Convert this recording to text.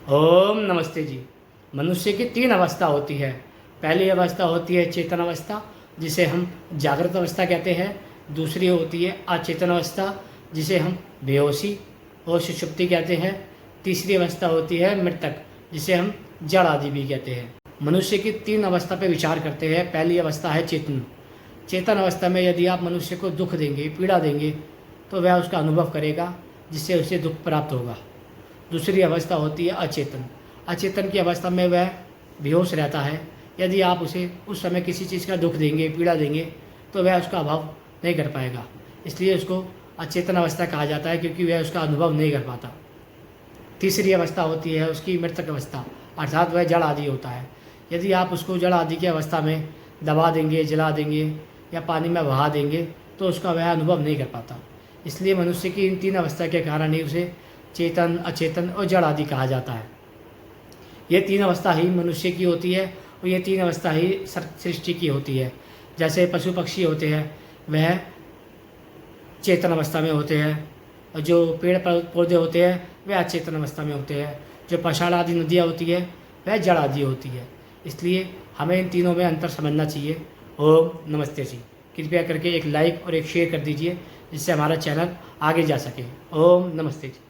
ओम नमस्ते जी। मनुष्य की तीन अवस्था होती है। पहली अवस्था होती है चेतन अवस्था, जिसे हम जागृत अवस्था कहते हैं। दूसरी होती है अचेतन अवस्था, जिसे हम बेहोशी और सुषुप्ति कहते हैं। तीसरी अवस्था होती है मृतक, जिसे हम जड़ आदि भी कहते हैं। मनुष्य की तीन अवस्था पर विचार करते हैं। पहली अवस्था है चेतन। चेतन अवस्था में यदि आप मनुष्य को दुख देंगे, पीड़ा देंगे, तो वह उसका अनुभव करेगा, जिससे उसे दुख प्राप्त होगा। दूसरी अवस्था होती है अचेतन। अचेतन की अवस्था में वह बेहोश रहता है। यदि आप उसे उस समय किसी चीज़ का दुख देंगे, पीड़ा देंगे, तो वह उसका अभाव नहीं कर पाएगा। इसलिए उसको अचेतन अवस्था कहा जाता है, क्योंकि वह उसका अनुभव नहीं कर पाता। तीसरी अवस्था होती है उसकी मृतक अवस्था, अर्थात वह जड़ आदि होता है। यदि आप उसको जड़ आदि की अवस्था में दबा देंगे, जला देंगे या पानी में बहा देंगे, तो उसका वह अनुभव नहीं कर पाता। इसलिए मनुष्य की इन तीन अवस्था के कारण ही उसे चेतन, अचेतन और जड़ आदि कहा जाता है। ये तीन अवस्था ही मनुष्य की होती है और ये तीन अवस्था ही सृष्टि की होती है। जैसे पशु पक्षी होते हैं, वह चेतन अवस्था में होते हैं, और जो पेड़ पौधे होते हैं वह अचेतन अवस्था में होते हैं। जो पाषाण आदि नदियाँ होती है वह जड़ आदि होती है। इसलिए हमें इन तीनों में अंतर समझना चाहिए। ओम नमस्ते जी। कृपया करके एक लाइक और एक शेयर कर दीजिए, जिससे हमारा चैनल आगे जा सके। ओम नमस्ते जी।